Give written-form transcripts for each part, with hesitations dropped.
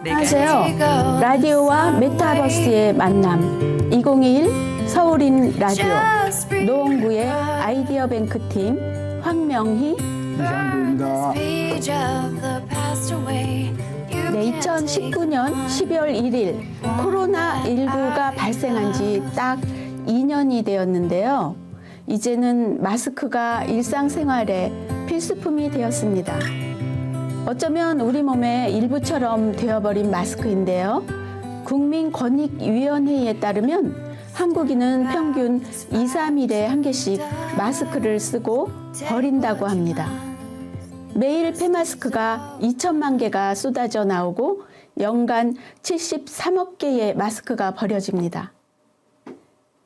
안녕하세요. 라디오와 메타버스의 만남 2021 서울인 라디오 노원구의 아이디어 뱅크팀 황명희 이상도입니다. 네, 2019년 12월 1일 코로나19가 발생한 지 딱 2년이 되었는데요. 이제는 마스크가 일상생활의 필수품이 되었습니다. 어쩌면 우리 몸의 일부처럼 되어버린 마스크인데요. 국민권익위원회에 따르면 한국인은 평균 2, 3일에 한 개씩 마스크를 쓰고 버린다고 합니다. 매일 폐마스크가 2천만 개가 쏟아져 나오고 연간 73억 개의 마스크가 버려집니다.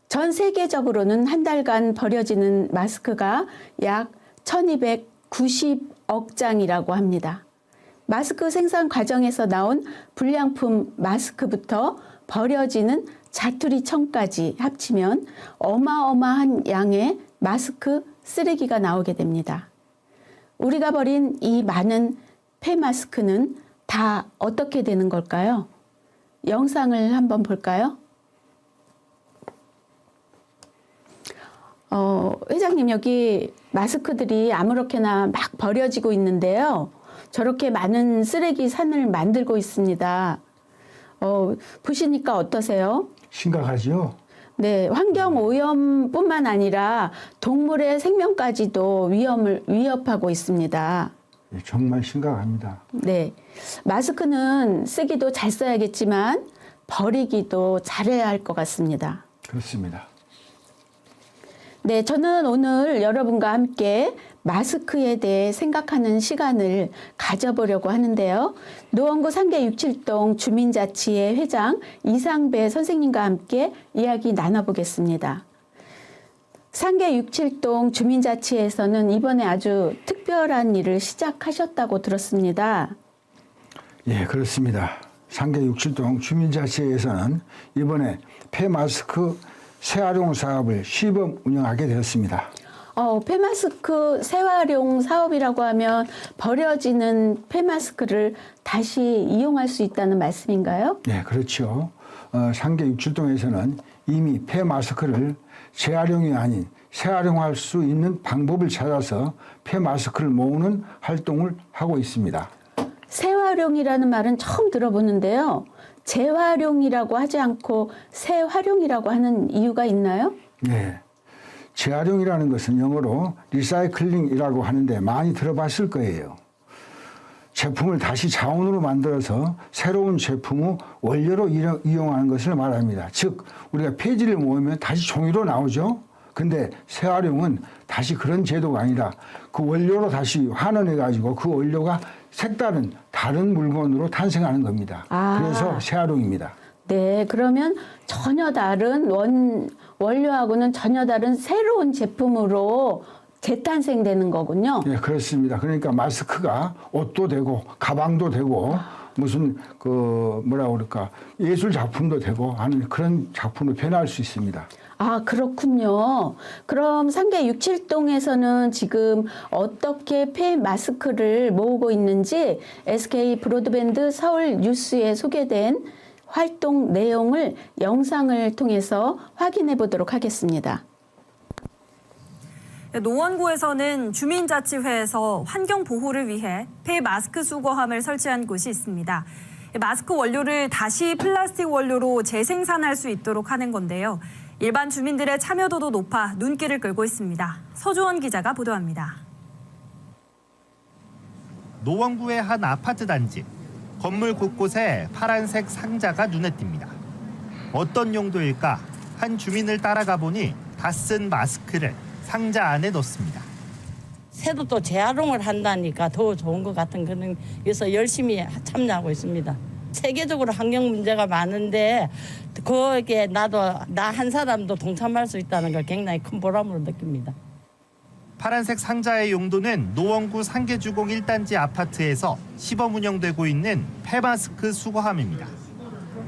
전 세계적으로는 한 달간 버려지는 마스크가 약 1290억 장이라고 합니다. 마스크 생산 과정에서 나온 불량품 마스크부터 버려지는 자투리청까지 합치면 어마어마한 양의 마스크 쓰레기가 나오게 됩니다. 우리가 버린 이 많은 폐마스크는 다 어떻게 되는 걸까요? 영상을 한번 볼까요? 회장님, 여기 마스크들이 아무렇게나 막 버려지고 있는데요. 저렇게 많은 쓰레기 산을 만들고 있습니다. 보시니까 어떠세요? 심각하죠? 네, 환경 오염뿐만 아니라 동물의 생명까지도 위협하고 있습니다. 네, 정말 심각합니다. 네, 마스크는 쓰기도 잘 써야겠지만 버리기도 잘해야 할 것 같습니다. 그렇습니다. 네, 저는 오늘 여러분과 함께 마스크에 대해 생각하는 시간을 가져보려고 하는데요. 노원구 상계 67동 주민자치회 회장 이상배 선생님과 함께 이야기 나눠보겠습니다. 상계 67동 주민자치회에서는 이번에 아주 특별한 일을 시작하셨다고 들었습니다. 예, 그렇습니다. 상계 67동 주민자치회에서는 이번에 폐마스크 재활용 사업을 시범 운영하게 되었습니다. 폐마스크 재활용 사업이라고 하면 버려지는 폐마스크를 다시 이용할 수 있다는 말씀인가요? 네, 그렇죠. 상계 67동에서는 이미 폐마스크를 재활용이 아닌 재활용할 수 있는 방법을 찾아서 폐마스크를 모으는 활동을 하고 있습니다. 재활용이라는 말은 처음 들어보는데요. 재활용이라고 하지 않고 재활용이라고 하는 이유가 있나요? 네. 재활용이라는 것은 영어로 리사이클링이라고 하는데 많이 들어봤을 거예요. 제품을 다시 자원으로 만들어서 새로운 제품의 원료로 이용하는 것을 말합니다. 즉 우리가 폐지를 모으면 다시 종이로 나오죠. 근데 재활용은 다시 그런 제도가 아니라 그 원료로 다시 환원해 가지고 그 원료가 색다른 다른 물건으로 탄생하는 겁니다. 그래서 재활용입니다. 네, 그러면 전혀 다른 원료하고는 전혀 다른 새로운 제품으로 재탄생되는 거군요. 네, 그렇습니다. 그러니까 마스크가 옷도 되고 가방도 되고 무슨 뭐라 그럴까 예술 작품도 되고 하는 그런 작품으로 변할 수 있습니다. 그렇군요. 그럼 상계 67동에서는 지금 어떻게 폐마스크를 모으고 있는지 SK 브로드밴드 서울 뉴스에 소개된 활동 내용을 영상을 통해서 확인해 보도록 하겠습니다. 노원구에서는 주민자치회에서 환경 보호를 위해 폐마스크 수거함을 설치한 곳이 있습니다. 마스크 원료를 다시 플라스틱 원료로 재생산할 수 있도록 하는 건데요. 일반 주민들의 참여도도 높아 눈길을 끌고 있습니다. 서주원 기자가 보도합니다. 노원구의 한 아파트 단지. 건물 곳곳에 파란색 상자가 눈에 띕니다. 어떤 용도일까? 한 주민을 따라가 보니 다 쓴 마스크를 상자 안에 넣습니다. 새도 또 재활용을 한다니까 더 좋은 것 같은 그런 그래서 열심히 참여하고 있습니다. 세계적으로 환경 문제가 많은데 거기에 나 한 사람도 동참할 수 있다는 걸 굉장히 큰 보람으로 느낍니다. 파란색 상자의 용도는 노원구 상계주공 1단지 아파트에서 시범 운영되고 있는 폐마스크 수거함입니다.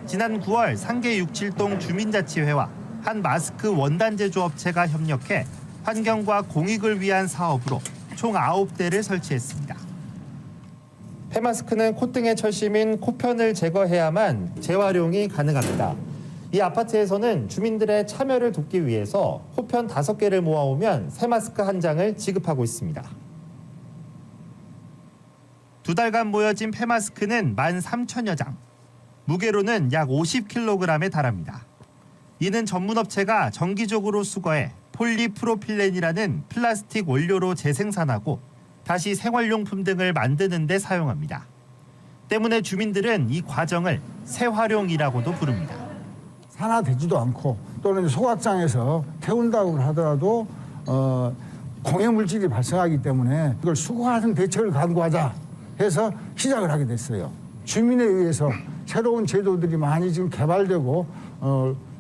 지난 9월 상계 67동 주민자치회와 한 마스크 원단 제조업체가 협력해 환경과 공익을 위한 사업으로 총 9대를 설치했습니다. 폐마스크는 콧등에 철심인 코편을 제거해야만 재활용이 가능합니다. 이 아파트에서는 주민들의 참여를 돕기 위해서 코편 5개를 모아오면 새 마스크 한 장을 지급하고 있습니다. 2달간 모여진 폐마스크는 13,000여 장. 무게로는 약 50kg에 달합니다. 이는 전문업체가 정기적으로 수거해 폴리프로필렌이라는 플라스틱 원료로 재생산하고 다시 생활용품 등을 만드는 데 사용합니다. 때문에 주민들은 이 과정을 재활용이라고도 부릅니다. 산화되지도 않고 또는 소각장에서 태운다고 하더라도 공해 물질이 발생하기 때문에 이걸 수거하는 대책을 강구하자 해서 시작을 하게 됐어요. 주민에 의해서 새로운 제도들이 많이 지금 개발되고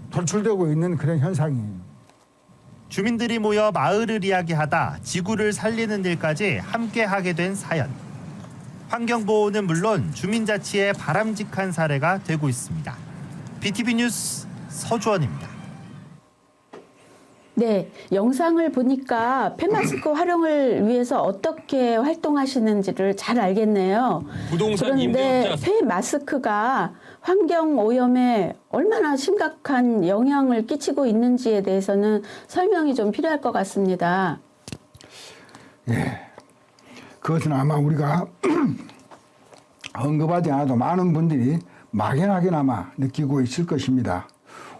돌출되고 있는 그런 현상이에요. 주민들이 모여 마을을 이야기하다 지구를 살리는 일까지 함께 하게 된 사연. 환경보호는 물론 주민자치의 바람직한 사례가 되고 있습니다. BTV 뉴스 서주원입니다. 네, 영상을 보니까 폐마스크 활용을 위해서 어떻게 활동하시는지를 잘 알겠네요. 부동산 그런데 임대업자 폐마스크가 환경 오염에 얼마나 심각한 영향을 끼치고 있는지에 대해서는 설명이 좀 필요할 것 같습니다. 예, 그것은 아마 우리가 언급하지 않아도 많은 분들이 막연하게나마 느끼고 있을 것입니다.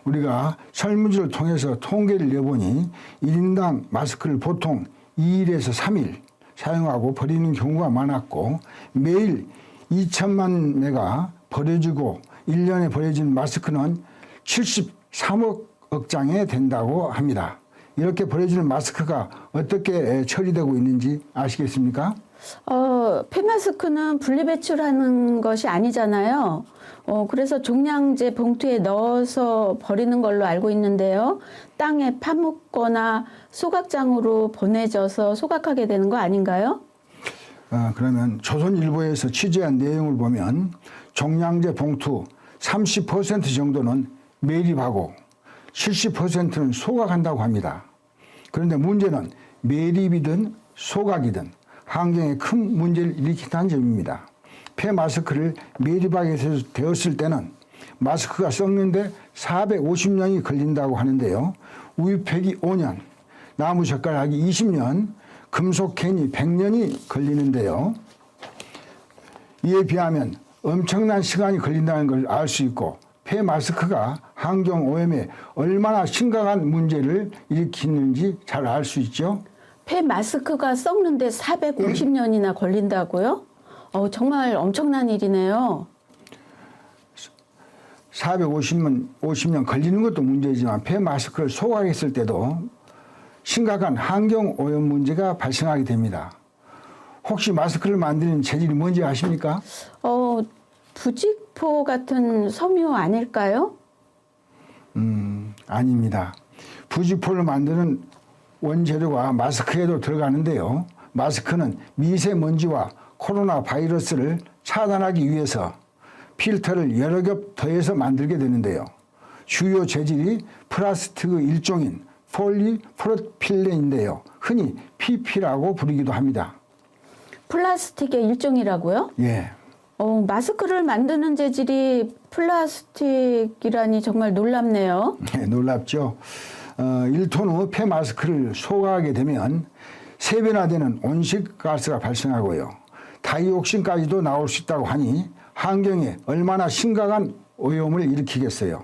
우리가 설문지를 통해서 통계를 내보니 1인당 마스크를 보통 2일에서 3일 사용하고 버리는 경우가 많았고 매일 2천만 매가 버려지고 1년에 버려진 마스크는 73억 장에 된다고 합니다. 이렇게 버려지는 마스크가 어떻게 처리되고 있는지 아시겠습니까? 폐마스크는 분리배출하는 것이 아니잖아요. 그래서 종량제 봉투에 넣어서 버리는 걸로 알고 있는데요. 땅에 파묻거나 소각장으로 보내져서 소각하게 되는 거 아닌가요? 그러면 조선일보에서 취재한 내용을 보면 종량제 봉투 30% 정도는 매립하고 70%는 소각한다고 합니다. 그런데 문제는 매립이든 소각이든 환경에 큰 문제를 일으킨다는 점입니다. 폐마스크를 매립하게 되었을 때는 마스크가 썩는데 450년이 걸린다고 하는데요. 우유팩이 5년, 나무젓가락이 20년, 금속캔이 100년이 걸리는데요. 이에 비하면 엄청난 시간이 걸린다는 걸 알 수 있고 폐마스크가 환경오염에 얼마나 심각한 문제를 일으키는지 잘 알 수 있죠. 폐마스크가 썩는데 450년이나 걸린다고요? 정말 엄청난 일이네요. 450년 걸리는 것도 문제지만 폐마스크를 소각했을 때도 심각한 환경오염 문제가 발생하게 됩니다. 혹시 마스크를 만드는 재질이 뭔지 아십니까? 부직포 같은 섬유 아닐까요? 아닙니다. 부직포를 만드는 원재료가 마스크에도 들어가는데요. 마스크는 미세먼지와 코로나 바이러스를 차단하기 위해서 필터를 여러 겹 더해서 만들게 되는데요. 주요 재질이 플라스틱의 일종인 폴리프로필렌인데요. 흔히 PP라고 부르기도 합니다. 플라스틱의 일종이라고요? 예. 마스크를 만드는 재질이 플라스틱이라니 정말 놀랍네요. 네, 놀랍죠. 1톤 후 폐마스크를 소각하게 되면 3배나 되는 온실가스가 발생하고요. 다이옥신까지도 나올 수 있다고 하니 환경에 얼마나 심각한 오염을 일으키겠어요.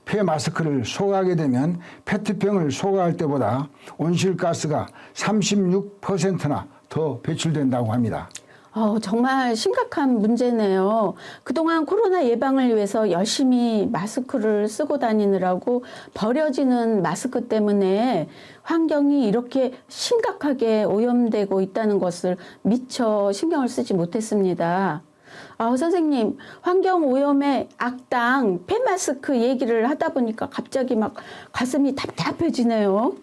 폐마스크를 소각하게 되면 페트병을 소각할 때보다 온실가스가 36%나 더 배출된다고 합니다. 정말 심각한 문제네요. 그동안 코로나 예방을 위해서 열심히 마스크를 쓰고 다니느라고 버려지는 마스크 때문에 환경이 이렇게 심각하게 오염되고 있다는 것을 미처 신경을 쓰지 못했습니다. 선생님, 환경 오염의 악당 폐마스크 얘기를 하다 보니까 갑자기 막 가슴이 답답해지네요.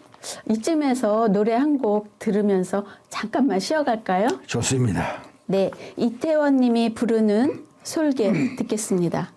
이쯤에서 노래 한 곡 들으면서 잠깐만 쉬어갈까요? 좋습니다. 네, 이태원 님이 부르는 솔개 듣겠습니다.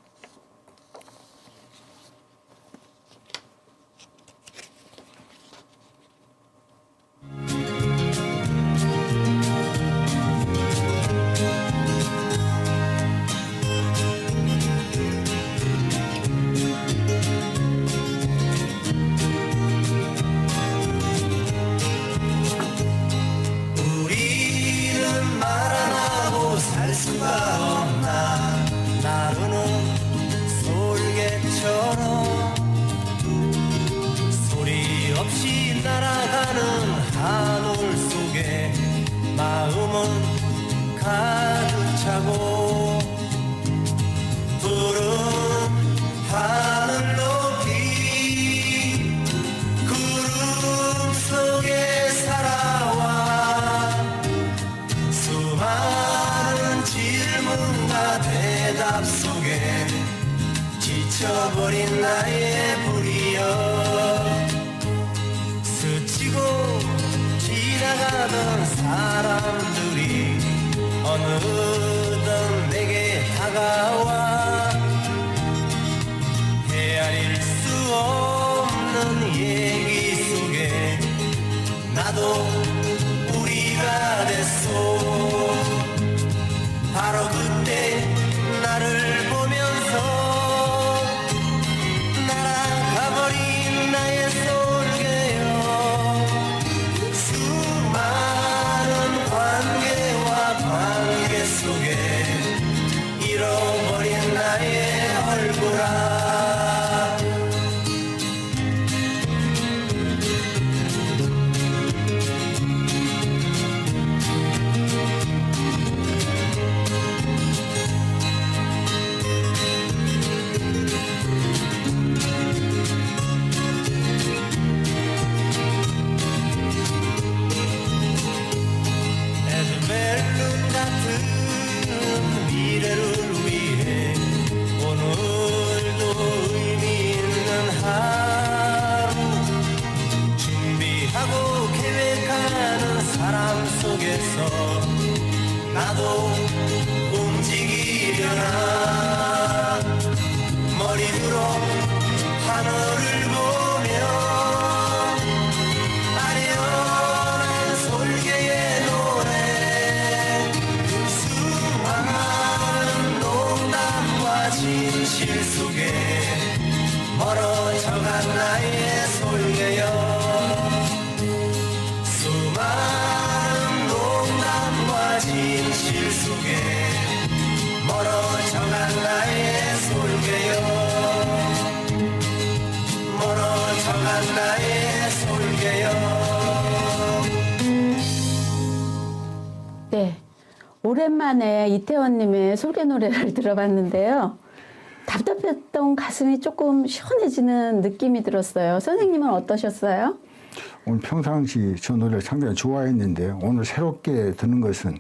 없나 나르는 솔개처럼 소리 없이 날아가는 하늘 속에 마음은 가득 차고 푸른 하늘 높이 구름 속에 살아와 수많은 질문과 대답 속에 지쳐버린 나의 불이여 스치고 지나가던 사람들이 어느덧 내게 다가와 헤아릴 수 없는 얘기 속에 나도 우리가 됐소 바로 그때 나를 보면서 날아가버린 나의 솔개여 수많은 관계와 관계 속에 잃어버린 나의 얼굴아 에드멜룬 같은 미래를 위해 오늘도 의미 있는 하루 준비하고 계획하는 사람 속에서 나도 움직이려나 머리 들어 하늘을 보며 아련한 솔개의 노래 수많은 농담과 진실 속에 멀어져간 나의 솔개여 수많은 농담과 진실 속에 멀어져간 나의 솔개여 멀어져간 나의 솔개여 네. 오랜만에 이태원님의 솔개 노래를 들어봤는데요. 답답했던 가슴이 조금 시원해지는 느낌이 들었어요. 선생님은 어떠셨어요? 오늘 평상시 저 노래를 상당히 좋아했는데 오늘 새롭게 듣는 것은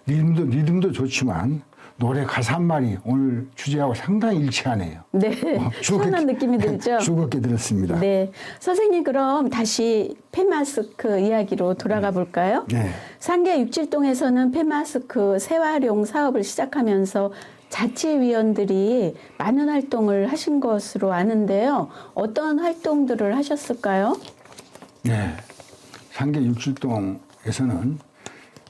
리듬도 좋지만 노래 가사 한 말이 오늘 주제하고 상당히 일치하네요. 네. 시원한 느낌이 들죠? 즐겁게 들었습니다. 네. 선생님 그럼 다시 폐마스크 이야기로 돌아가 볼까요? 네. 상계 67동에서는 폐마스크 재활용 사업을 시작하면서 자치위원들이 많은 활동을 하신 것으로 아는데요. 어떤 활동들을 하셨을까요? 네. 상계 67동에서는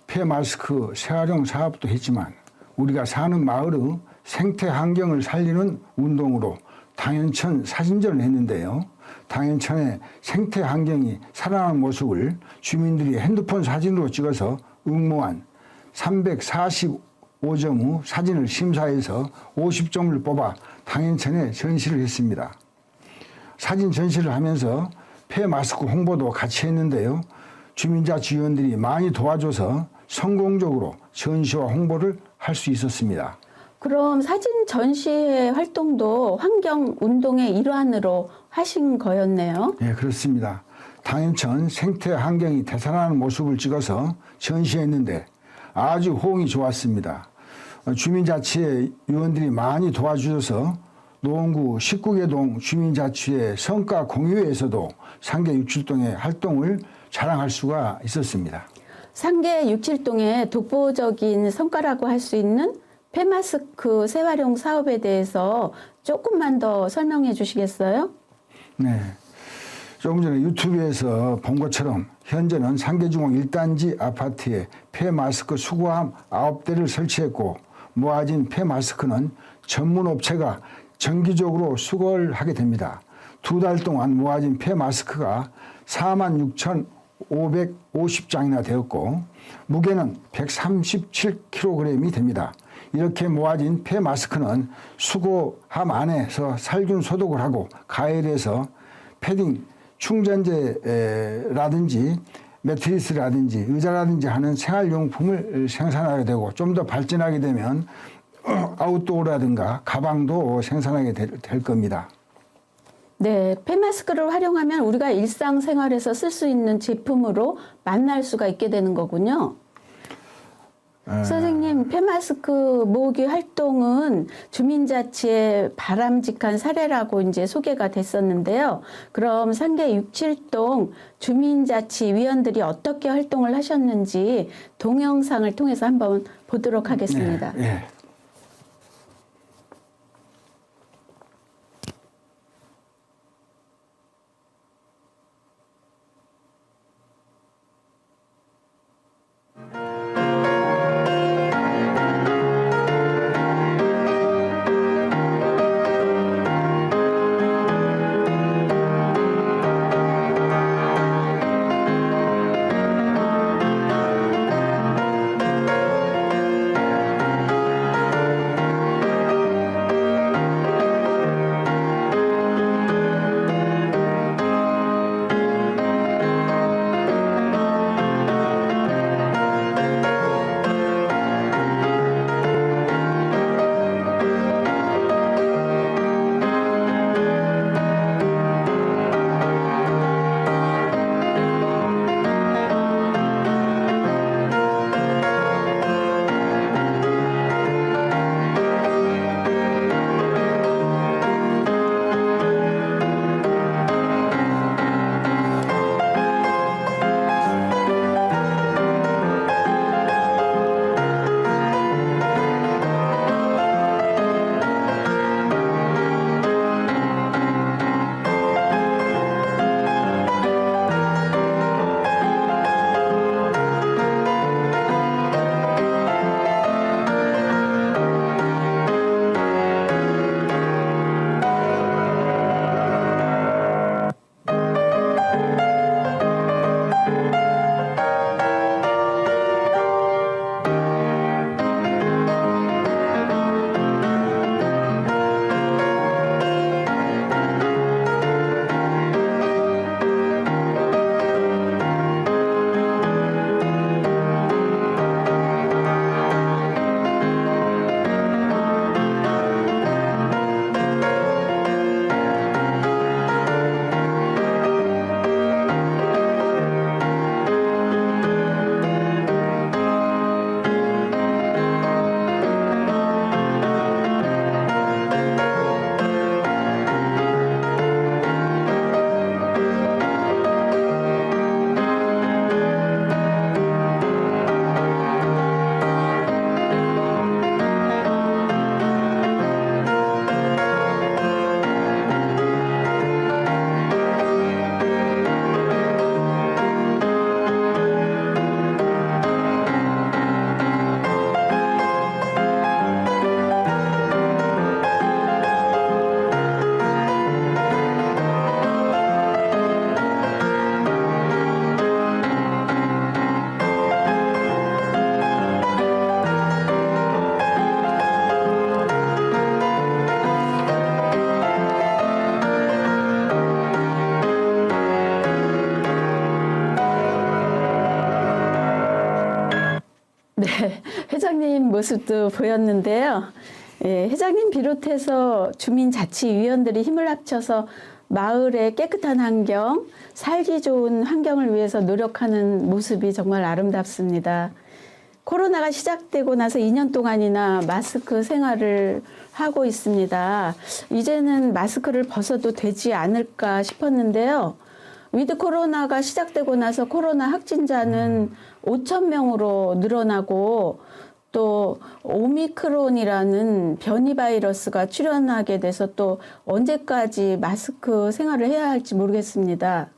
폐마스크 재활용 사업도 했지만 우리가 사는 마을의 생태 환경을 살리는 운동으로 당연천 사진전을 했는데요. 당연천의 생태 환경이 살아나는 모습을 주민들이 핸드폰 사진으로 찍어서 응모한 345점 후 사진을 심사해서 50점을 뽑아 당연천에 전시를 했습니다. 사진 전시를 하면서 폐마스크 홍보도 같이 했는데요. 주민자치위원들이 많이 도와줘서 성공적으로 전시와 홍보를 할 수 있었습니다. 그럼 사진 전시회 활동도 환경 운동의 일환으로 하신 거였네요. 네, 그렇습니다. 당연천 생태 환경이 되살아나는 모습을 찍어서 전시했는데 아주 호응이 좋았습니다. 주민자치회 위원들이 많이 도와주셔서 노원구 19개동 주민자치회 성과 공유회에서도 상계 67동의 활동을 자랑할 수가 있었습니다. 상계 67동의 독보적인 성과라고 할 수 있는 폐마스크 재활용 사업에 대해서 조금만 더 설명해 주시겠어요? 네. 조금 전에 유튜브에서 본 것처럼 현재는 상계주공 1단지 아파트에 폐마스크 수거함 9대를 설치했고 모아진 폐마스크는 전문 업체가 정기적으로 수거를 하게 됩니다. 2달 동안 모아진 폐마스크가 46,550장이나 되었고 무게는 137kg이 됩니다. 이렇게 모아진 폐 마스크는 수거함 안에서 살균 소독을 하고 가열해서 패딩, 충전재라든지 매트리스라든지 의자라든지 하는 생활용품을 생산하게 되고 좀 더 발전하게 되면 아웃도어라든가 가방도 생산하게 될 겁니다. 네, 폐마스크를 활용하면 우리가 일상생활에서 쓸 수 있는 제품으로 만날 수가 있게 되는 거군요. 선생님, 폐마스크 모으기 활동은 주민자치의 바람직한 사례라고 이제 소개가 됐었는데요. 그럼 상계 6.7동 주민자치위원들이 어떻게 활동을 하셨는지 동영상을 통해서 한번 보도록 하겠습니다. 네. 네, 회장님 모습도 보였는데요. 예, 회장님 비롯해서 주민자치위원들이 힘을 합쳐서 마을의 깨끗한 환경, 살기 좋은 환경을 위해서 노력하는 모습이 정말 아름답습니다. 코로나가 시작되고 나서 2년 동안이나 마스크 생활을 하고 있습니다. 이제는 마스크를 벗어도 되지 않을까 싶었는데요. 위드 코로나가 시작되고 나서 코로나 확진자는 5,000명으로 늘어나고 또 오미크론이라는 변이 바이러스가 출현하게 돼서 또 언제까지 마스크 생활을 해야 할지 모르겠습니다.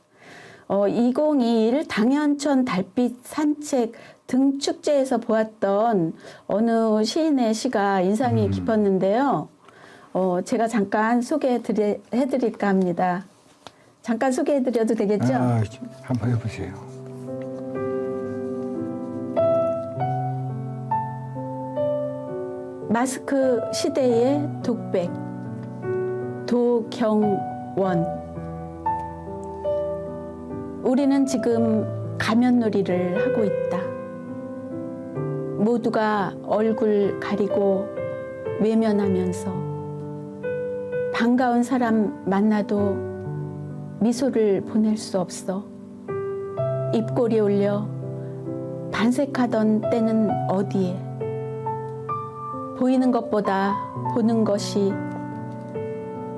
2021 당연천 달빛 산책 등 축제에서 보았던 어느 시인의 시가 인상이 깊었는데요. 제가 잠깐 소개해드릴까 합니다. 잠깐 소개해드려도 되겠죠? 한번 해보세요. 마스크 시대의 독백 도경원. 우리는 지금 가면놀이를 하고 있다. 모두가 얼굴 가리고 외면하면서 반가운 사람 만나도 미소를 보낼 수 없어. 입꼬리 올려 반색하던 때는 어디에. 보이는 것보다 보는 것이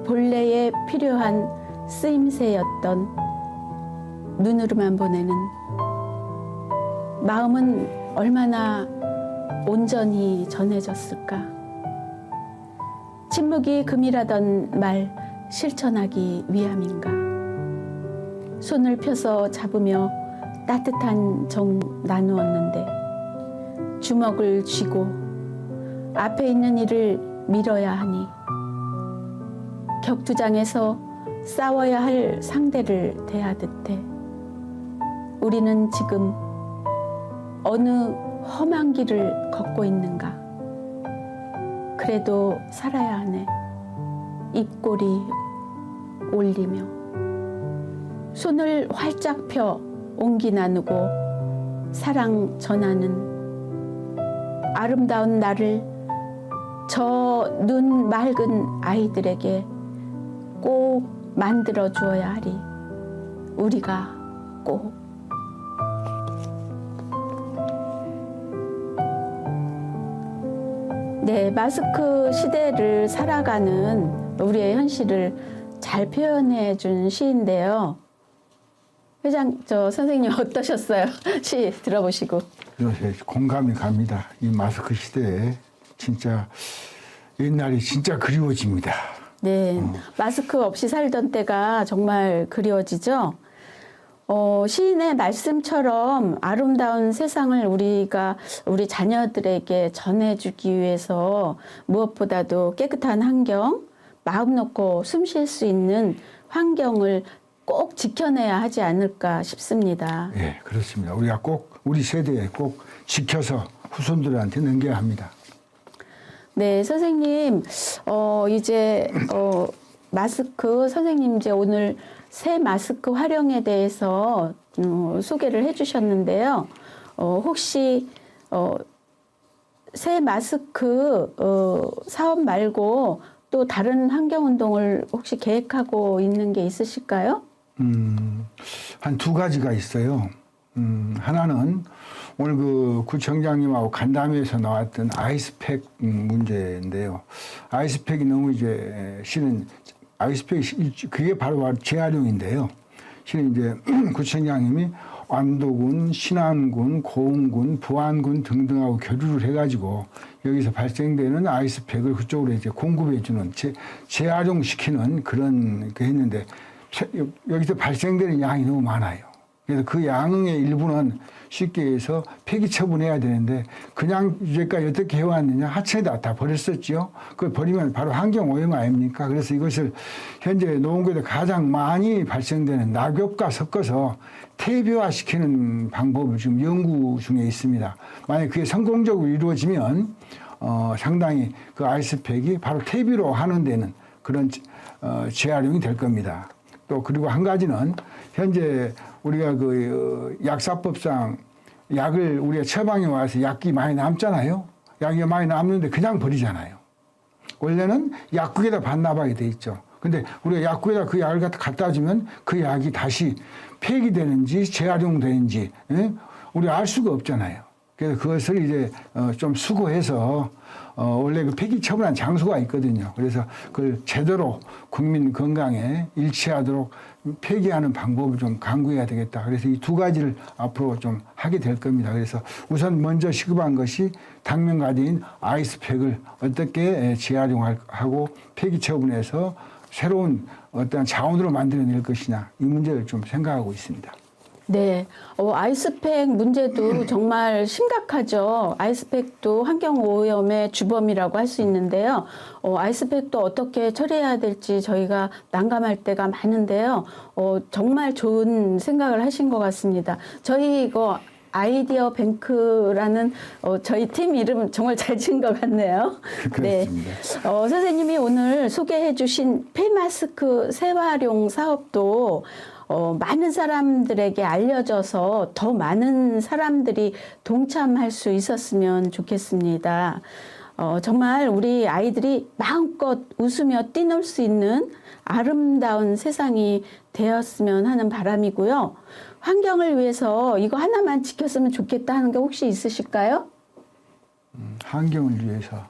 본래에 필요한 쓰임새였던 눈으로만 보내는 마음은 얼마나 온전히 전해졌을까. 침묵이 금이라던 말 실천하기 위함인가. 손을 펴서 잡으며 따뜻한 정 나누었는데 주먹을 쥐고 앞에 있는 일을 밀어야 하니 격투장에서 싸워야 할 상대를 대하듯 해. 우리는 지금 어느 험한 길을 걷고 있는가. 그래도 살아야 하네. 입꼬리 올리며 손을 활짝 펴 온기 나누고 사랑 전하는 아름다운 나를 저 눈 맑은 아이들에게 꼭 만들어 주어야 하리. 우리가 꼭. 네, 마스크 시대를 살아가는 우리의 현실을 잘 표현해 준 시인데요. 선생님 어떠셨어요? 시 들어보시고. 공감이 갑니다. 이 마스크 시대에 진짜 옛날이 진짜 그리워집니다. 네, 마스크 없이 살던 때가 정말 그리워지죠. 시인의 말씀처럼 아름다운 세상을 우리가 우리 자녀들에게 전해주기 위해서 무엇보다도 깨끗한 환경, 마음 놓고 숨 쉴 수 있는 환경을 꼭 지켜내야 하지 않을까 싶습니다. 예, 그렇습니다. 우리가 꼭 우리 세대에 꼭 지켜서 후손들한테 넘겨야 합니다. 네, 선생님, 이제 마스크 선생님 이제 오늘 새 마스크 활용에 대해서 소개를 해주셨는데요. 혹시 새 마스크 사업 말고 또 다른 환경 운동을 혹시 계획하고 있는 게 있으실까요? 한 두 가지가 있어요. 하나는 오늘 그 구청장님하고 간담회에서 나왔던 아이스팩 문제인데요. 아이스팩이 너무 이제 실은 아이스팩이 그게 바로 재활용인데요. 실은 이제 구청장님이 완도군, 신안군, 고흥군, 부안군 등등하고 교류를 해가지고 여기서 발생되는 아이스팩을 그쪽으로 이제 공급해주는 재활용시키는 그런 게 했는데 여기서 발생되는 양이 너무 많아요. 그래서 그 양의 일부는 쉽게 해서 폐기 처분해야 되는데 그냥 이제까지 어떻게 해왔느냐 하천에다 다 버렸었죠. 그걸 버리면 바로 환경 오염 아닙니까? 그래서 이것을 현재 노원구에서 가장 많이 발생되는 낙엽과 섞어서 퇴비화시키는 방법을 지금 연구 중에 있습니다. 만약 그게 성공적으로 이루어지면 상당히 그 아이스팩이 바로 퇴비로 하는 데는 그런 재활용이 될 겁니다. 또 그리고 한 가지는 현재 우리가 그 약사법상 약을 우리가 처방에 와서 약이 많이 남잖아요. 약이 많이 남는데 그냥 버리잖아요. 원래는 약국에다 반납하게 돼 있죠. 근데 우리가 약국에다 그 약을 갖다 주면 그 약이 다시 폐기되는지 재활용되는지 우리가 알 수가 없잖아요. 그래서 그것을 이제 좀 수거해서 원래 그 폐기 처분한 장소가 있거든요. 그래서 그걸 제대로 국민 건강에 일치하도록 폐기하는 방법을 좀 강구해야 되겠다. 그래서 이 두 가지를 앞으로 좀 하게 될 겁니다. 그래서 우선 먼저 시급한 것이 당면과제인 아이스팩을 어떻게 재활용하고 폐기 처분해서 새로운 어떤 자원으로 만들어낼 것이냐 이 문제를 좀 생각하고 있습니다. 네, 아이스팩 문제도 정말 심각하죠. 아이스팩도 환경오염의 주범이라고 할 수 있는데요. 아이스팩도 어떻게 처리해야 될지 저희가 난감할 때가 많은데요. 정말 좋은 생각을 하신 것 같습니다. 저희 이거 아이디어 뱅크라는 저희 팀 이름 정말 잘 지은 것 같네요. 그렇습니다. 선생님이 오늘 소개해 주신 폐마스크 재활용 사업도 많은 사람들에게 알려져서 더 많은 사람들이 동참할 수 있었으면 좋겠습니다. 정말 우리 아이들이 마음껏 웃으며 뛰놀 수 있는 아름다운 세상이 되었으면 하는 바람이고요. 환경을 위해서 이거 하나만 지켰으면 좋겠다 하는 게 혹시 있으실까요? 환경을 위해서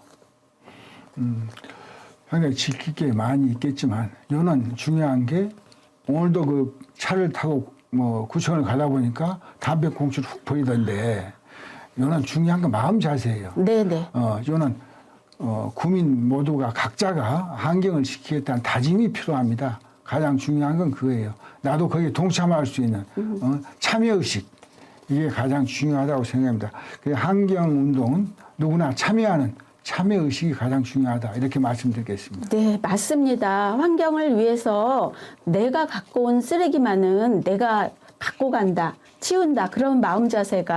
환경 지킬 게 많이 있겠지만 요는 중요한 게 오늘도 그 차를 타고 뭐 구청을 가다 보니까 담배꽁초를 훅 버리던데 요는 중요한 건 마음 자세예요. 네네. 요는 국민 모두가 각자가 환경을 지키겠다는 다짐이 필요합니다. 가장 중요한 건 그거예요. 나도 거기에 동참할 수 있는 참여의식, 이게 가장 중요하다고 생각합니다. 환경운동은 누구나 참여하는 참여의식이 가장 중요하다, 이렇게 말씀드리겠습니다. 네, 맞습니다. 환경을 위해서 내가 갖고 온 쓰레기만은 내가 갖고 간다, 치운다, 그런 마음 자세가